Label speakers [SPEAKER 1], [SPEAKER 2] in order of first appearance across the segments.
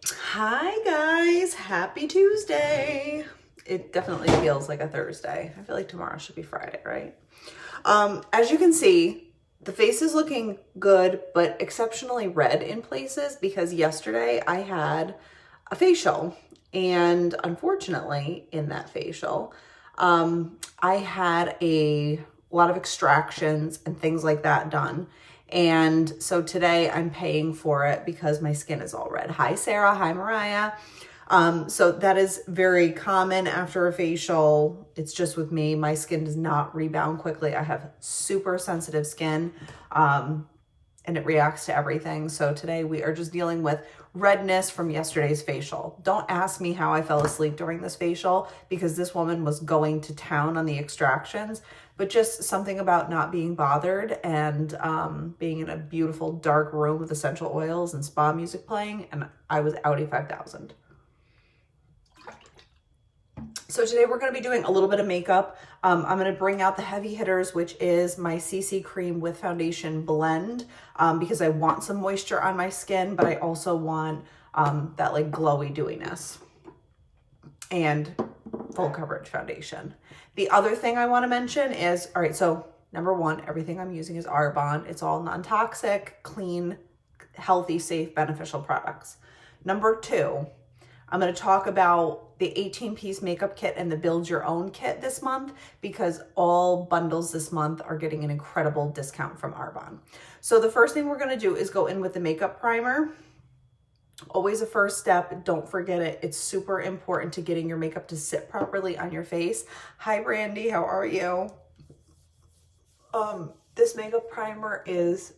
[SPEAKER 1] Hi guys, happy Tuesday. It definitely feels like a Thursday. I feel like tomorrow should be Friday, right? As you can see, the face is looking good, but exceptionally red in places because yesterday I had a facial, and unfortunately in that facial, I had a lot of extractions and things like that done. And so today I'm paying for it because my skin is all red. Hi, Sarah. Hi, Mariah. So that is very common after a facial. It's just with me. My skin does not rebound quickly. I have super sensitive skin. And it reacts to everything. So today we are just dealing with redness from yesterday's facial. Don't ask me how I fell asleep during this facial because this woman was going to town on the extractions, but just something about not being bothered and being in a beautiful dark room with essential oils and spa music playing, and I was outie 5,000. So today we're going to be doing a little bit of makeup. I'm going to bring out the heavy hitters, which is my CC cream with foundation blend, because I want some moisture on my skin, but I also want that like glowy dewiness and full coverage foundation. The other thing I want to mention is, all right, so number one, everything I'm using is Arbonne. It's all non-toxic, clean, healthy, safe, beneficial products. Number two, I'm going to talk about the 18-piece makeup kit and the build your own kit this month because all bundles this month are getting an incredible discount from Arbonne. So the first thing we're going to do is go in with the makeup primer. Always a first step. Don't forget it. It's super important to getting your makeup to sit properly on your face. Hi, Brandy. How are you? This makeup primer is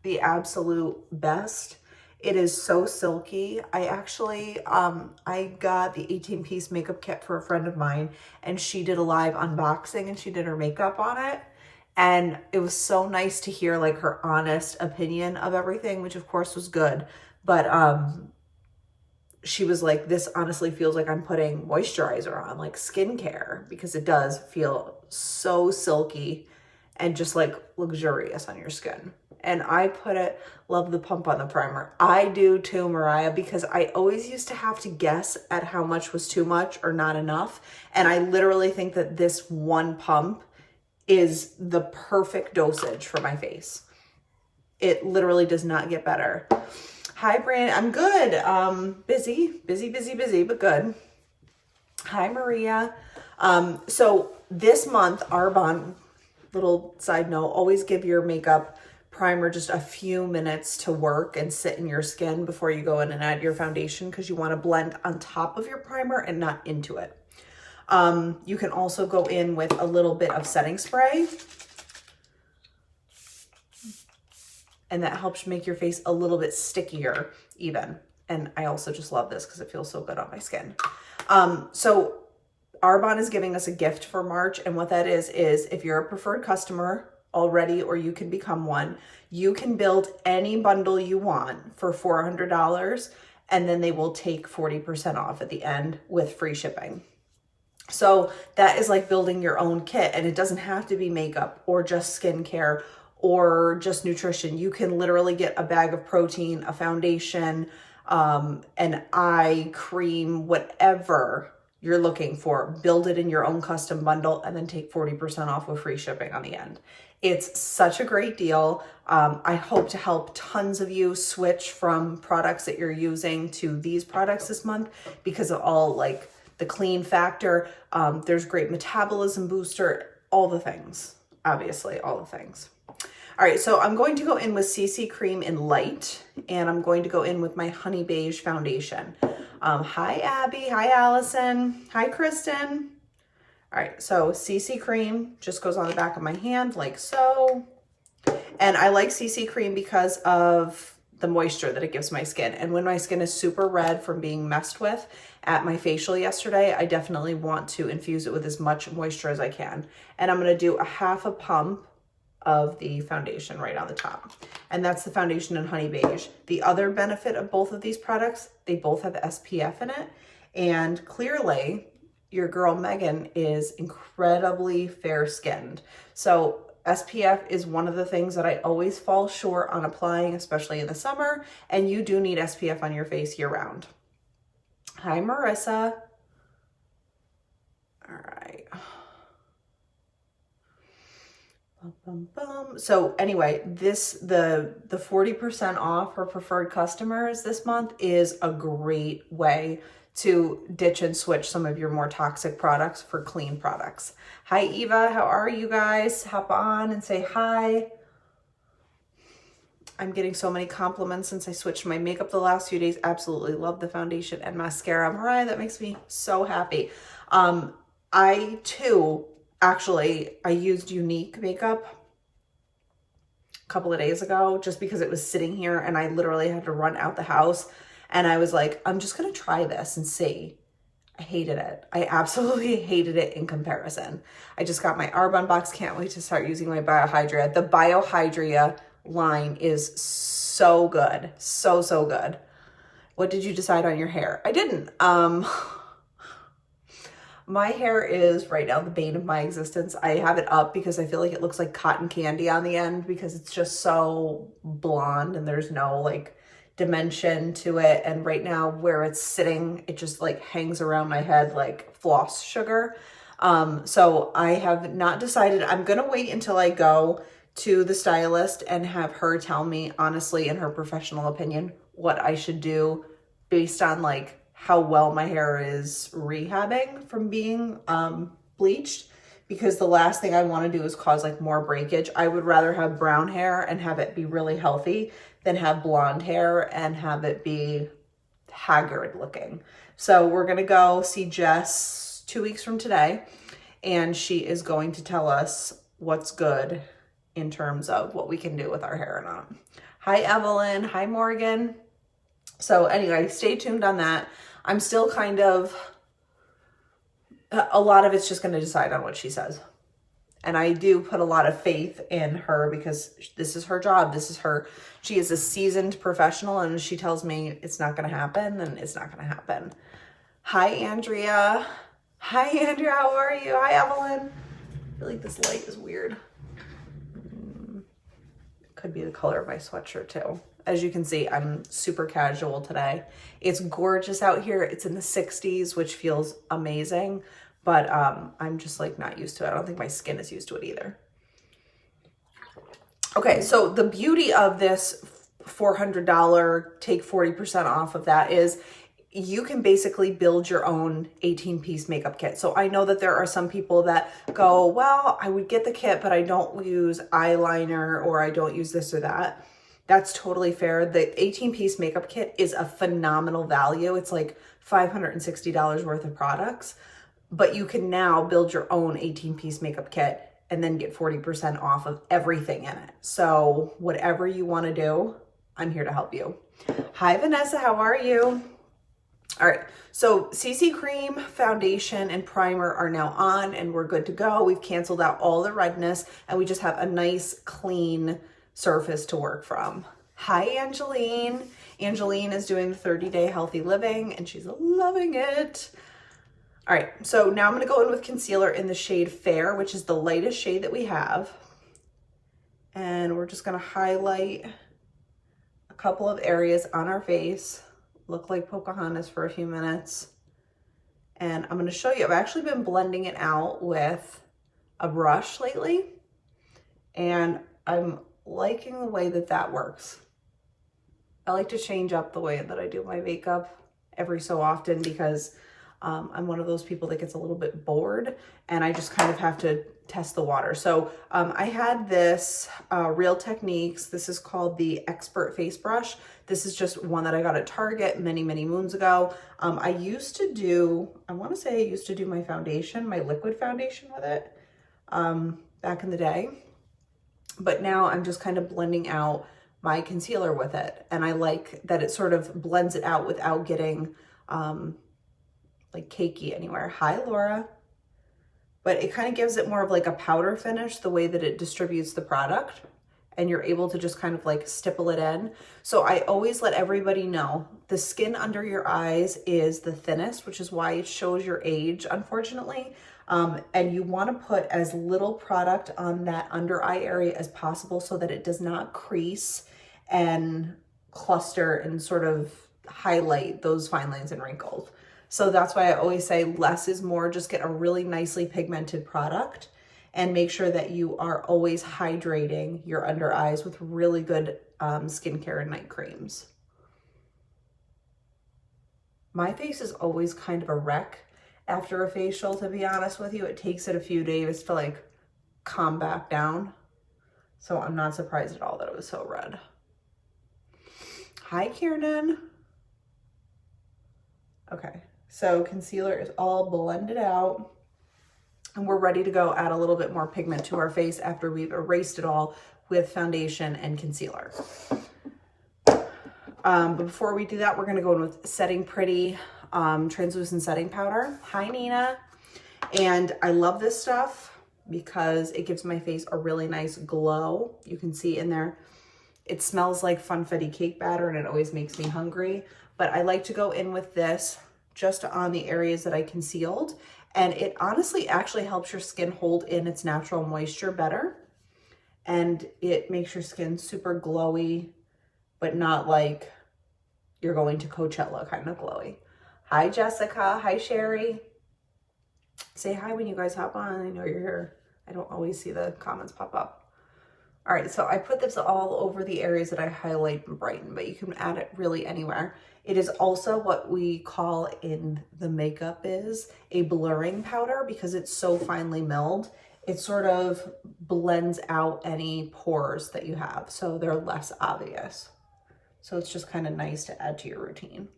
[SPEAKER 1] the absolute best. It is so silky. I actually, I got the 18-piece makeup kit for a friend of mine, and she did a live unboxing and she did her makeup on it. And it was so nice to hear like her honest opinion of everything, which of course was good. But she was like, this honestly feels like I'm putting moisturizer on, like skincare, because it does feel so silky and just like luxurious on your skin. And I put it, love the pump on the primer. I do too, Mariah, because I always used to have to guess at how much was too much or not enough. And I literally think that this one pump is the perfect dosage for my face. It literally does not get better. Hi, Brandon. I'm good. Busy, but good. Hi, Maria. So this month, Arbonne, little side note, always give your makeup primer just a few minutes to work and sit in your skin before you go in and add your foundation, because you want to blend on top of your primer and not into it. You can also go in with a little bit of setting spray, and that helps make your face a little bit stickier even. And I also just love this because it feels so good on my skin. So Arbonne is giving us a gift for March, and what that is if you're a preferred customer already, or you can become one, you can build any bundle you want for $400, and then they will take 40% off at the end with free shipping. So that is like building your own kit, and it doesn't have to be makeup or just skincare or just nutrition. You can literally get a bag of protein, a foundation, an eye cream, whatever you're looking for, build it in your own custom bundle, and then take 40% off with free shipping on the end. It's such a great deal. I hope to help tons of you switch from products that you're using to these products this month because of all like the clean factor. There's great metabolism booster, all the things, obviously, all the things. All right, so I'm going to go in with CC Cream in Light, and I'm going to go in with my Honey Beige foundation. Hi, Abby. Hi, Allison. Hi, Kristen. All right, so CC Cream just goes on the back of my hand like so. And I like CC Cream because of the moisture that it gives my skin. And when my skin is super red from being messed with at my facial yesterday, I definitely want to infuse it with as much moisture as I can. And I'm gonna do a half a pump of the foundation right on the top. And that's the foundation in Honey Beige. The other benefit of both of these products, they both have SPF in it. And clearly, your girl Megan is incredibly fair-skinned. So SPF is one of the things that I always fall short on applying, especially in the summer, and you do need SPF on your face year round. Hi, Marissa. All right. Bum, bum, bum. So anyway, the 40% off for preferred customers this month is a great way to ditch and switch some of your more toxic products for clean products. Hi, Eva. How are you guys? Hop on and say hi. I'm getting so many compliments since I switched my makeup the last few days. Absolutely love the foundation and mascara. Mariah, that makes me so happy. I too, actually, I used Unique makeup a couple of days ago just because it was sitting here and I literally had to run out the house. And I was like, I'm just going to try this and see. I hated it. I absolutely hated it in comparison. I just got my Arbonne box. Can't wait to start using my Biohydria. The Biohydria line is so good. So, so good. What did you decide on your hair? I didn't. My hair is right now the bane of my existence. I have it up because I feel like it looks like cotton candy on the end because it's just so blonde and there's no like dimension to it. And right now where it's sitting, it just like hangs around my head like floss sugar. So I have not decided. I'm going to wait until I go to the stylist and have her tell me honestly, in her professional opinion, what I should do based on like how well my hair is rehabbing from being bleached, because the last thing I want to do is cause like more breakage. I would rather have brown hair and have it be really healthy than have blonde hair and have it be haggard looking. So we're going to go see Jess 2 weeks from today, and she is going to tell us what's good in terms of what we can do with our hair or not. Hi, Evelyn. Hi, Morgan. So anyway, stay tuned on that. I'm still kind of, a lot of it's just going to decide on what she says. And I do put a lot of faith in her because this is her job. This is her, she is a seasoned professional, and if she tells me it's not going to happen, then it's not going to happen. Hi, Andrea. Hi, Andrea. How are you? Hi, Evelyn. I feel like this light is weird. Could be the color of my sweatshirt too. As you can see, I'm super casual today. It's gorgeous out here. It's in the 60s, which feels amazing, but I'm just like not used to it. I don't think my skin is used to it either. Okay, so the beauty of this $400 take 40% off of that is you can basically build your own 18-piece makeup kit. So I know that there are some people that go, well, I would get the kit, but I don't use eyeliner or I don't use this or that. That's totally fair. The 18-piece makeup kit is a phenomenal value. It's like $560 worth of products, but you can now build your own 18-piece makeup kit and then get 40% off of everything in it. So whatever you want to do, I'm here to help you. Hi, Vanessa. How are you? All right, so CC Cream, foundation, and primer are now on, and we're good to go. We've canceled out all the redness, and we just have a nice, clean surface to work from. Hi, Angeline. Angeline is doing the 30-day healthy living, and she's loving it. All right, so now I'm going to go in with concealer in the shade Fair, which is the lightest shade that we have. And we're just going to highlight a couple of areas on our face. Look like Pocahontas for a few minutes. And I'm going to show you, I've actually been blending it out with a brush lately, and I'm liking the way that that works. I like to change up the way that I do my makeup every so often because I'm one of those people that gets a little bit bored, and I just kind of have to test the water. So I had this Real Techniques. This is called the Expert Face Brush. This is just one that I got at Target many, many moons ago. I used to do, I want to say I used to do my foundation, my liquid foundation with it back in the day. But now I'm just kind of blending out my concealer with it. And I like that it sort of blends it out without getting like cakey anywhere. Hi, Laura. But it kind of gives it more of like a powder finish, the way that it distributes the product, and you're able to just kind of like stipple it in. So I always let everybody know the skin under your eyes is the thinnest, which is why it shows your age, unfortunately. And you want to put as little product on that under eye area as possible so that it does not crease and cluster and sort of highlight those fine lines and wrinkles. So that's why I always say less is more. Just get a really nicely pigmented product and make sure that you are always hydrating your under eyes with really good skincare and night creams. My face is always kind of a wreck after a facial, to be honest with you. It takes it a few days to like calm back down. So I'm not surprised at all that it was so red. Hi, Kiernan. Okay, so concealer is all blended out and we're ready to go add a little bit more pigment to our face after we've erased it all with foundation and concealer. But before we do that, we're gonna go in with Setting Pretty translucent setting powder. Hi, Nina. And I love this stuff because it gives my face a really nice glow. You can see in there, it smells like funfetti cake batter and it always makes me hungry. But I like to go in with this just on the areas that I concealed. And it honestly actually helps your skin hold in its natural moisture better. And it makes your skin super glowy, but not like you're going to Coachella kind of glowy. Hi, Jessica. Hi, Sherry. Say hi when you guys hop on. I know you're here. I don't always see the comments pop up. All right, so I put this all over the areas that I highlight and brighten, but you can add it really anywhere. It is also what we call in the makeup biz a blurring powder because it's so finely milled. It sort of blends out any pores that you have, so they're less obvious. So it's just kind of nice to add to your routine.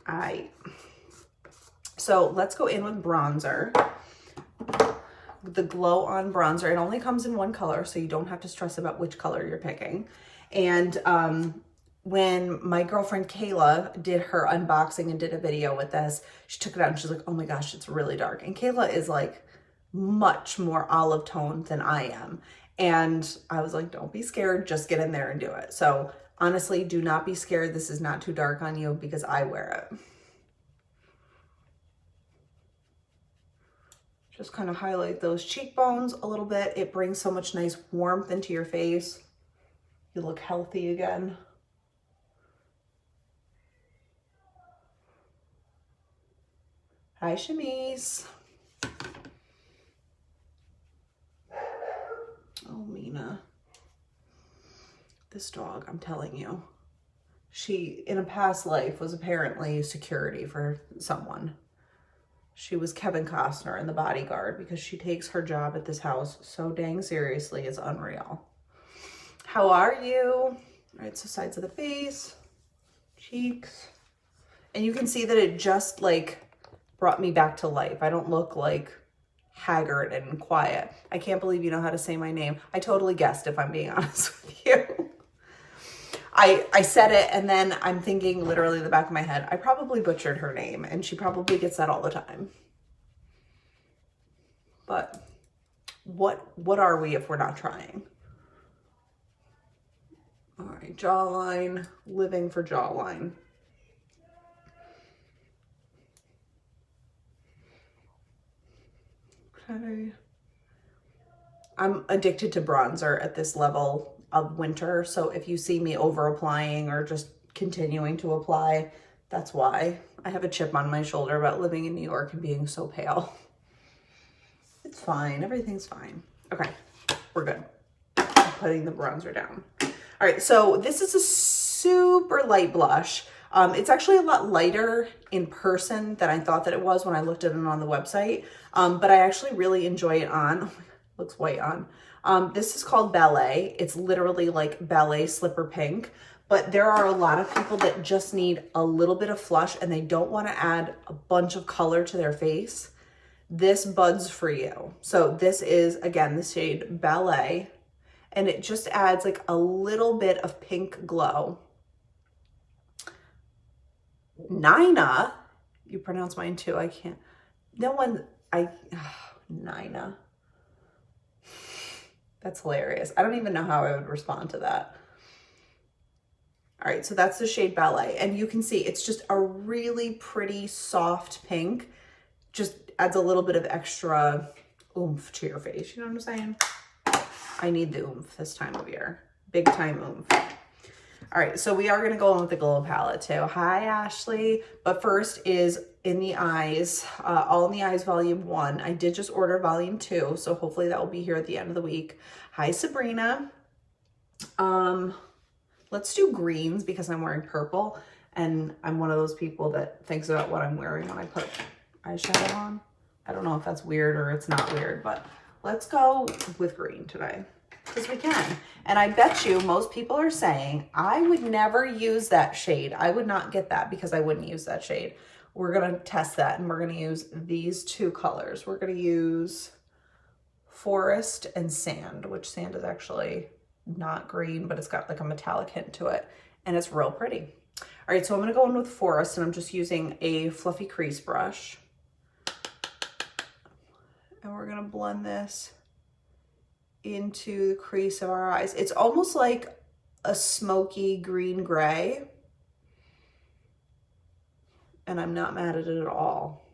[SPEAKER 1] All right, so let's go in with bronzer. The Glow On bronzer, it only comes in one color, so you don't have to stress about which color you're picking. And when my girlfriend Kayla did her unboxing and did a video with this, she took it out and she's like, oh my gosh, it's really dark. And Kayla is like much more olive toned than I am. And I was like, don't be scared, just get in there and do it. So honestly, do not be scared. This is not too dark on you because I wear it. Just kind of highlight those cheekbones a little bit. It brings so much nice warmth into your face. You look healthy again. Hi, Shamise. Oh, Mina. This dog, I'm telling you, she, in a past life, was apparently security for someone. She was Kevin Costner in The Bodyguard because she takes her job at this house so dang seriously. It's unreal. How are you? All right, so sides of the face, cheeks. And you can see that it just like brought me back to life. I don't look like haggard and quiet. I can't believe you know how to say my name. I totally guessed, if I'm being honest with you. I said it and then I'm thinking literally in the back of my head, I probably butchered her name and she probably gets that all the time. But what are we if we're not trying? All right, jawline, living for jawline. Okay. I'm addicted to bronzer at this level of winter, so if you see me over applying or just continuing to apply, that's why. I have a chip on my shoulder about living in New York and being so pale. It's fine, everything's fine. Okay, we're good. I'm putting the bronzer down. All right, so this is a super light blush. It's actually a lot lighter in person than I thought that it was when I looked at it on the website, but I actually really enjoy it on. Oh my God, looks white on. This is called Ballet. It's literally like ballet slipper pink, but there are a lot of people that just need a little bit of flush and they don't want to add a bunch of color to their face. This buds for you. So this is, again, the shade Ballet, and it just adds like a little bit of pink glow. Nina, you pronounce mine too. I can't, no one, Nina. That's hilarious. I don't even know how I would respond to that. All right, so that's the shade Ballet. And you can see it's just a really pretty soft pink. Just adds a little bit of extra oomph to your face. You know what I'm saying? I need the oomph this time of year. Big time oomph. All right, so we are gonna go in with the Glow palette too. Hi, Ashley. But first is In the Eyes, All in the Eyes Volume 1. I did just order Volume 2, so hopefully that will be here at the end of the week. Hi, Sabrina. Let's do greens because I'm wearing purple, and I'm one of those people that thinks about what I'm wearing when I put eyeshadow on. I don't know if that's weird or it's not weird, but let's go with green today because we can. And I bet you most people are saying, I would never use that shade. I would not get that because I wouldn't use that shade. We're going to test that, and we're going to use these two colors. We're going to use Forest and Sand, which sand is actually not green, but it's got like a metallic hint to it, and it's real pretty. All right, so I'm going to go in with Forest, and I'm just using a fluffy crease brush. And we're going to blend this into the crease of our eyes. It's almost like a smoky green gray, and I'm not mad at it at all.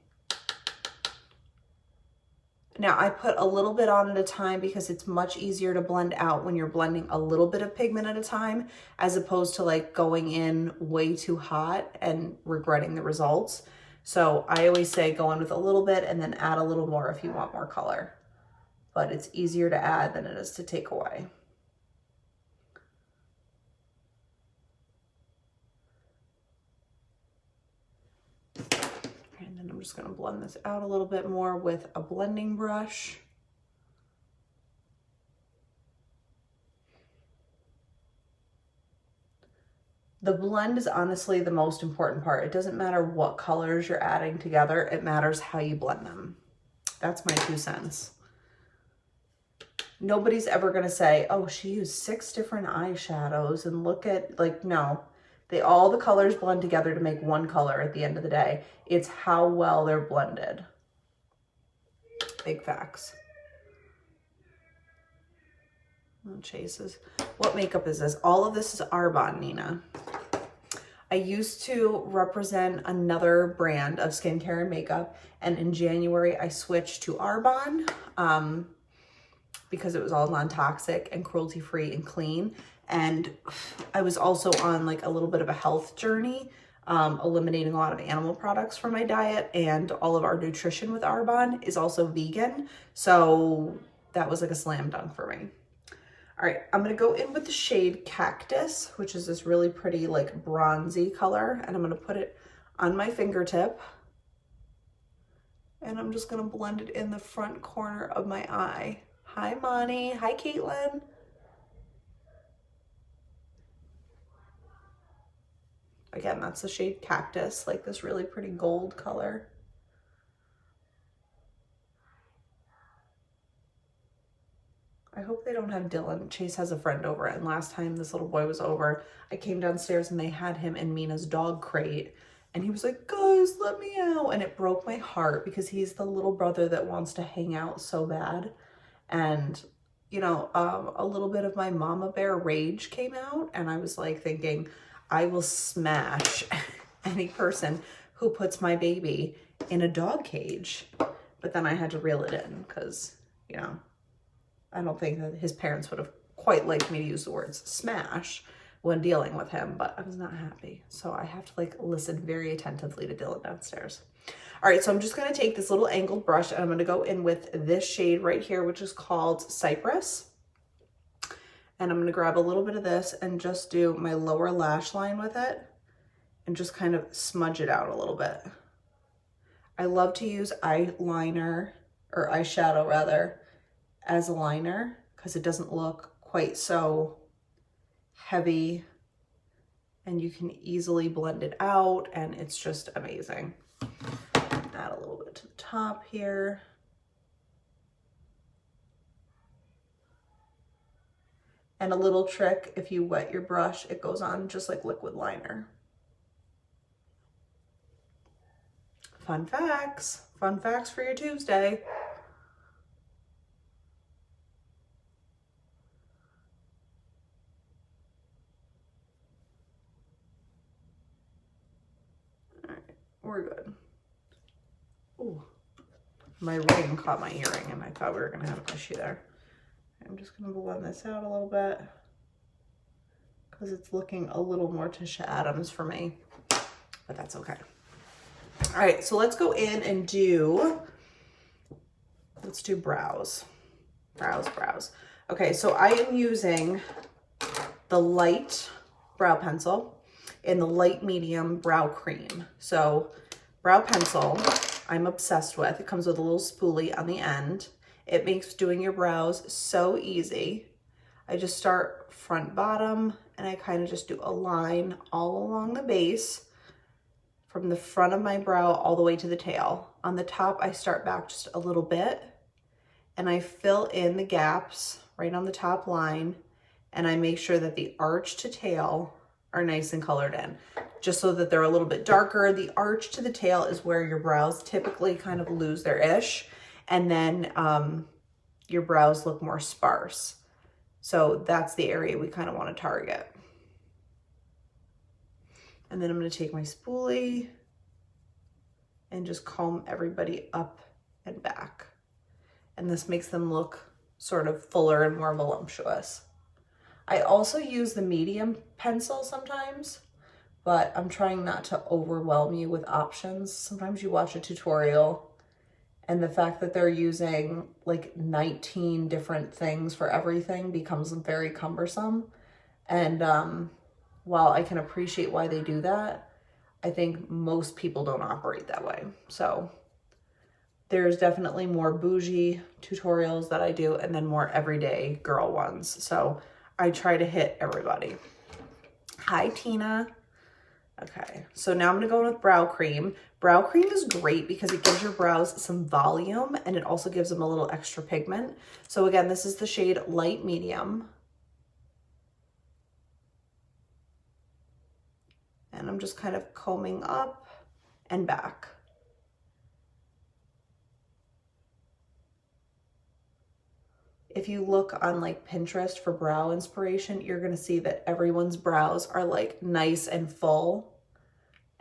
[SPEAKER 1] Now I put a little bit on at a time because it's much easier to blend out when you're blending a little bit of pigment at a time, as opposed to like going in way too hot and regretting the results. So I always say go in with a little bit and then add a little more if you want more color, but it's easier to add than it is to take away. And then I'm just going to blend this out a little bit more with a blending brush. The blend is honestly the most important part. It doesn't matter what colors you're adding together. It matters how you blend them. That's my 2 cents. Nobody's ever going to say, oh, she used 6 different eyeshadows and look at, like, no. All the colors blend together to make one color at the end of the day. It's how well they're blended. Big facts. Oh, chases. What makeup is this? All of this is Arbonne, Nina. I used to represent another brand of skincare and makeup, and in January I switched to Arbonne because it was all non-toxic and cruelty-free and clean. And I was also on like a little bit of a health journey, eliminating a lot of animal products from my diet, and all of our nutrition with Arbonne is also vegan. So that was like a slam dunk for me. All right, I'm gonna go in with the shade Cactus, which is this really pretty like bronzy color, and I'm gonna put it on my fingertip. And I'm just gonna blend it in the front corner of my eye. Hi, Monty. Hi, Caitlin. Again, that's the shade Cactus, like this really pretty gold color. I hope they don't have Dylan. Chase has a friend over, and last time this little boy was over, I came downstairs and they had him in Mina's dog crate, and he was like, guys, let me out. And it broke my heart because he's the little brother that wants to hang out so bad. And, you know, a little bit of my mama bear rage came out, and I was like thinking, I will smash any person who puts my baby in a dog cage. But then I had to reel it in because, you know, I don't think that his parents would have quite liked me to use the words smash when dealing with him, but I was not happy. So I have to like listen very attentively to Dylan downstairs. All right, so I'm just gonna take this little angled brush and I'm gonna go in with this shade right here, which is called Cypress. And I'm gonna grab a little bit of this and just do my lower lash line with it and just kind of smudge it out a little bit. I love to use eyeliner, or eyeshadow rather, as a liner because it doesn't look quite so heavy and you can easily blend it out, and it's just amazing. Add a little bit to the top here. And a little trick, if you wet your brush, it goes on just like liquid liner. Fun facts for your Tuesday. we're good. Ooh, my ring caught my earring and I thought we were gonna have an issue there. I'm just gonna blend this out a little bit because it's looking a little more Tisha Adams for me, but that's okay. All right, so let's go in and let's do brows. Brows. Okay, so I am using the light brow pencil in the light medium brow cream. So brow pencil, I'm obsessed with. It comes with a little spoolie on the end. It makes doing your brows so easy. I just start front bottom and I kind of just do a line all along the base from the front of my brow all the way to the tail. On the top, I start back just a little bit and I fill in the gaps right on the top line, and I make sure that the arch to tail are nice and colored in, just so that they're a little bit darker. The arch to the tail is where your brows typically kind of lose their ish, and then your brows look more sparse. So that's the area we kind of want to target. And then I'm going to take my spoolie and just comb everybody up and back. And this makes them look sort of fuller and more voluptuous. I also use the medium pencil sometimes, but I'm trying not to overwhelm you with options. Sometimes you watch a tutorial and the fact that they're using like 19 different things for everything becomes very cumbersome. And while I can appreciate why they do that, I think most people don't operate that way. So there's definitely more bougie tutorials that I do and then more everyday girl ones. So I try to hit everybody. Hi, Tina. Okay, so now I'm gonna go in with brow cream. Brow cream is great because it gives your brows some volume and it also gives them a little extra pigment. So again, this is the shade Light Medium. And I'm just kind of combing up and back. If you look on like Pinterest for brow inspiration, you're gonna see that everyone's brows are like nice and full,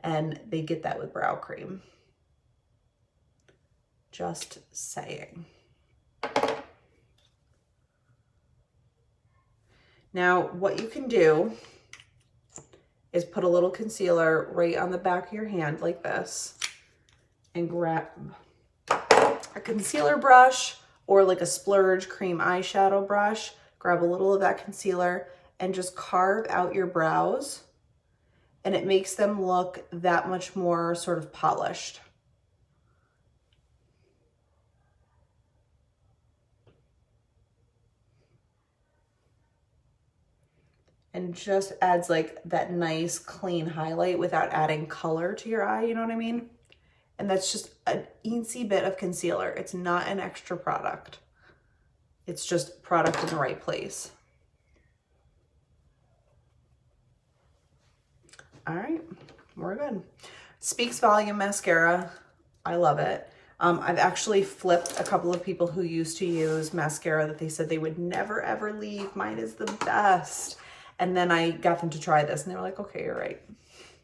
[SPEAKER 1] and they get that with brow cream. Just saying. Now, what you can do is put a little concealer right on the back of your hand like this and grab a concealer brush or like a splurge cream eyeshadow brush, grab a little of that concealer and just carve out your brows, and it makes them look that much more sort of polished. And just adds like that nice clean highlight without adding color to your eye, you know what I mean? And that's just an easy bit of concealer. It's not an extra product. It's just product in the right place. All right, we're good. Speaks Volume mascara. I love it. I've actually flipped a couple of people who used to use mascara that they said they would never ever leave. Mine is the best. And then I got them to try this and they were like, okay, you're right.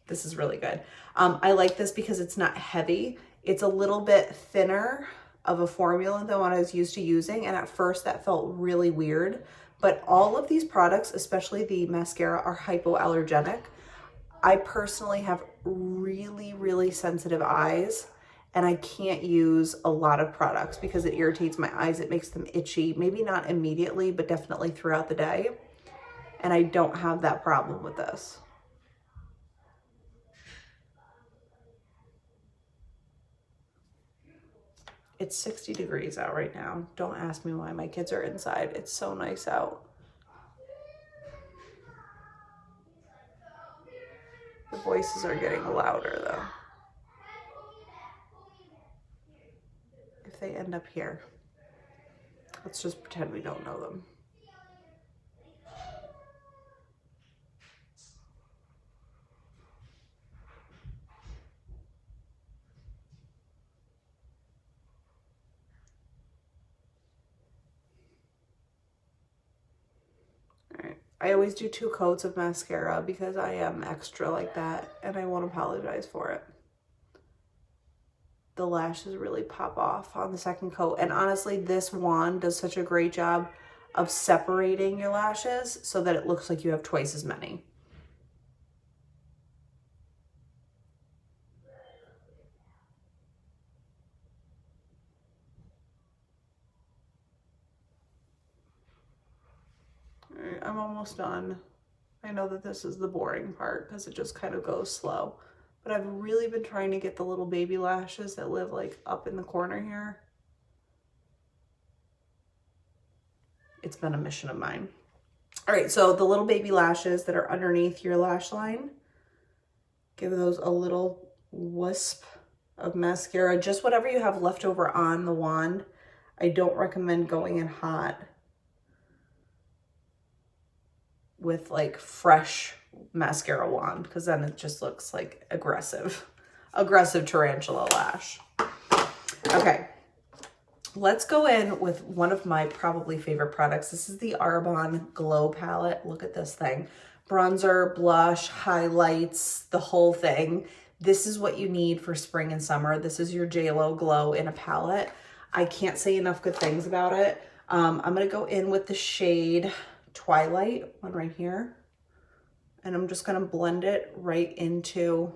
[SPEAKER 1] This is really good. I like this because it's not heavy. It's a little bit thinner of a formula than what I was used to using. And at first that felt really weird, but all of these products, especially the mascara, are hypoallergenic. I personally have really, really sensitive eyes and I can't use a lot of products because it irritates my eyes. It makes them itchy, maybe not immediately, but definitely throughout the day. And I don't have that problem with this. It's 60 degrees out right now. Don't ask me why my kids are inside. It's so nice out. The voices are getting louder though. If they end up here, let's just pretend we don't know them. I always do 2 coats of mascara because I am extra like that and I won't apologize for it. the lashes really pop off on the second coat. And honestly, this wand does such a great job of separating your lashes so that it looks like you have twice as many. All right, I'm almost done. I know that this is the boring part because it just kind of goes slow, but I've really been trying to get the little baby lashes that live like up in the corner here. It's been a mission of mine. All right, so the little baby lashes that are underneath your lash line, give those a little wisp of mascara, just whatever you have left over on the wand. I don't recommend going in hot with like fresh mascara wand because then it just looks like aggressive tarantula lash. Okay, let's go in with one of my probably favorite products. This is the Arbonne Glow Palette. Look at this thing. Bronzer, blush, highlights, the whole thing. This is what you need for spring and summer. This is your JLo Glow in a palette. I can't say enough good things about it. I'm gonna go in with the shade Twilight, one right here. And I'm just gonna blend it right into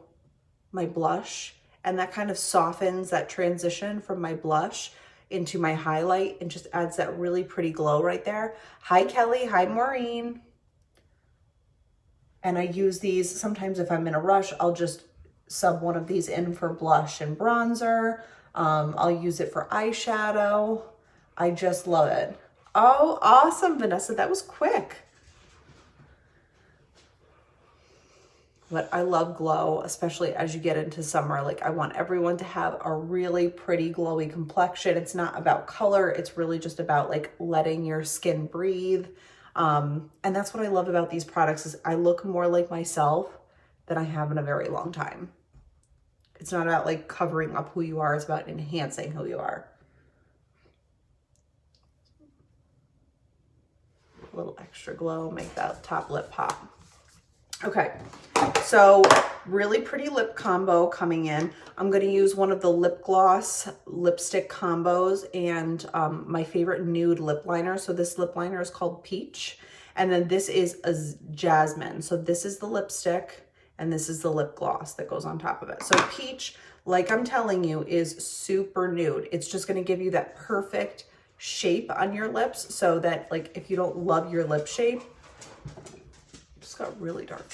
[SPEAKER 1] my blush. And that kind of softens that transition from my blush into my highlight and just adds that really pretty glow right there. Hi, Kelly. Hi, Maureen. And I use these sometimes if I'm in a rush, I'll just sub one of these in for blush and bronzer. I'll use it for eyeshadow. I just love it. Oh, awesome, Vanessa. That was quick. But I love glow, especially as you get into summer. Like, I want everyone to have a really pretty glowy complexion. It's not about color. It's really just about like letting your skin breathe. And that's what I love about these products is I look more like myself than I have in a very long time. It's not about like covering up who you are. It's about enhancing who you are. A little extra glow, make that top lip pop. Okay, so really pretty lip combo coming in. I'm going to use one of the lip gloss lipstick combos and my favorite nude lip liner. So this lip liner is called Peach. And then this is a Jasmine. So this is the lipstick and this is the lip gloss that goes on top of it. So Peach, like I'm telling you, is super nude. It's just going to give you that perfect shape on your lips so that like if you don't love your lip shape, just got really dark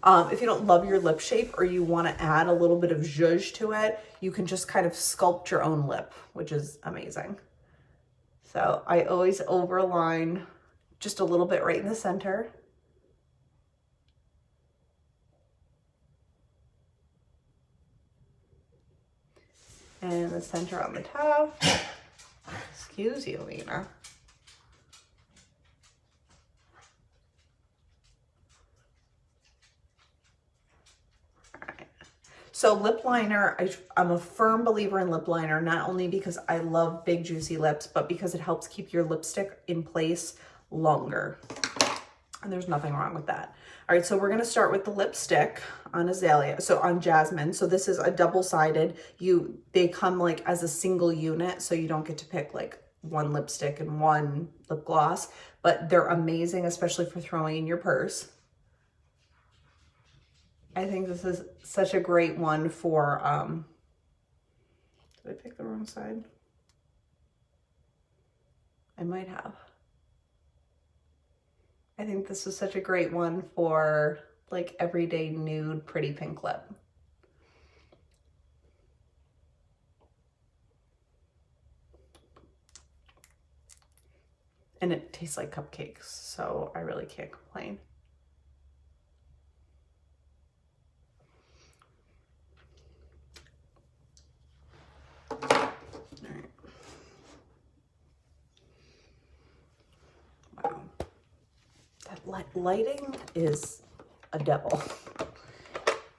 [SPEAKER 1] now. If you don't love your lip shape or you want to add a little bit of zhuzh to it, you can just kind of sculpt your own lip, which is amazing. So I always overline just a little bit right in the center. And the center on the top. Excuse you, Lena. So lip liner, I'm a firm believer in lip liner, not only because I love big juicy lips, but because it helps keep your lipstick in place longer. And there's nothing wrong with that. All right, so we're gonna start with the lipstick on Azalea, so on Jasmine. So this is a double-sided. They come like as a single unit, so you don't get to pick like one lipstick and one lip gloss, but they're amazing, especially for throwing in your purse. I think this is such a great one for, did I pick the wrong side? I might have. I think this is such a great one for like everyday nude, pretty pink lip. And it tastes like cupcakes, so I really can't complain. Lighting is a devil.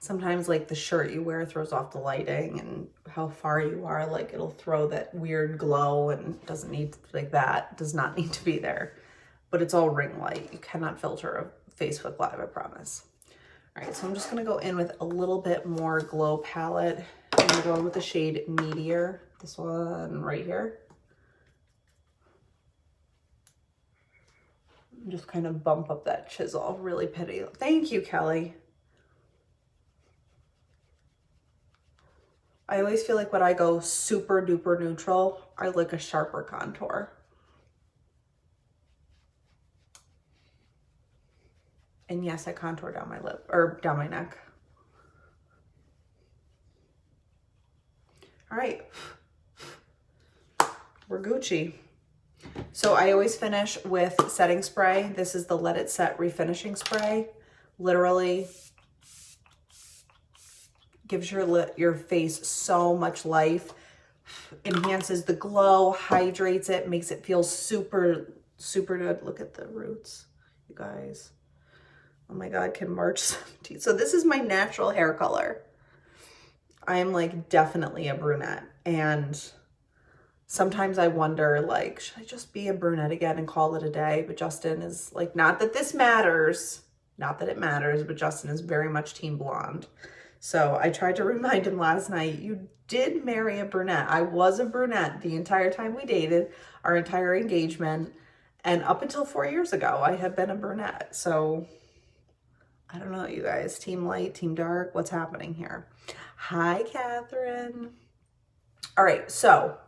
[SPEAKER 1] Sometimes like the shirt you wear throws off the lighting and how far you are, like it'll throw that weird glow and doesn't need like that, does not need to be there. But it's all ring light. You cannot filter a Facebook Live, I promise. All right, so I'm just gonna go in with a little bit more glow palette. I'm gonna go in with the shade Meteor, this one right here. Just kind of bump up that chisel, really pretty. Thank you, Kelly. I always feel like when I go super duper neutral, I like a sharper contour. And yes, I contour down my lip, or down my neck. All right, we're Gucci. So I always finish with setting spray. This is the Let It Set refinishing spray. Literally gives your face so much life, enhances the glow, hydrates it, makes it feel super, super good. Look at the roots, you guys. Oh my God, can March 17th. So this is my natural hair color. I am like definitely a brunette, and sometimes I wonder, like, should I just be a brunette again and call it a day? But Justin is like, not that this matters, not that it matters, but Justin is very much team blonde. So I tried to remind him last night, you did marry a brunette. I was a brunette the entire time we dated, our entire engagement. And up until 4 years ago, I had been a brunette. So I don't know, you guys, team light, team dark, what's happening here? Hi, Catherine. All right, so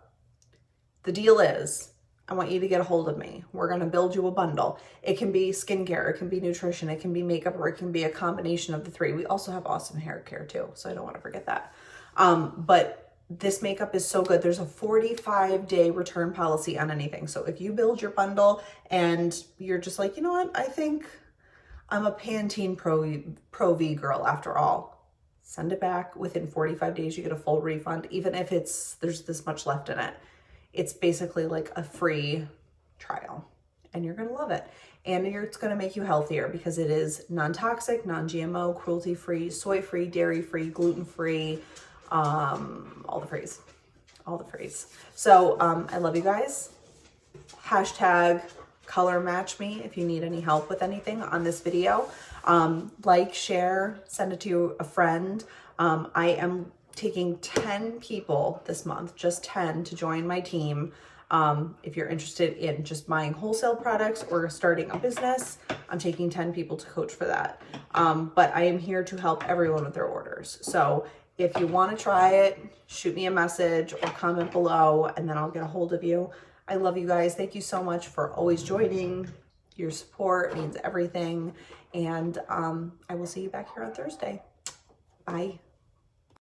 [SPEAKER 1] the deal is, I want you to get a hold of me. We're gonna build you a bundle. It can be skincare, it can be nutrition, it can be makeup, or it can be a combination of the three. We also have awesome hair care too, so I don't wanna forget that. But this makeup is so good. There's a 45-day return policy on anything. So if you build your bundle and you're just like, you know what, I think I'm a Pantene Pro V girl after all, send it back. Within 45 days, you get a full refund, even if there's this much left in it. It's basically like a free trial, and you're gonna love it. And it's gonna make you healthier because it is non-toxic, non-GMO, cruelty-free, soy-free, dairy-free, gluten-free, all the frees, all the frees. So I love you guys. Hashtag color match me if you need any help with anything on this video. Like, share, send it to a friend. I am taking 10 people this month, just 10, to join my team. If you're interested in just buying wholesale products or starting a business, I'm taking 10 people to coach for that. But I am here to help everyone with their orders. So if you want to try it, shoot me a message or comment below, and then I'll get a hold of you. I love you guys. Thank you so much for always joining. Your support means everything. And I will see you back here on Thursday. Bye.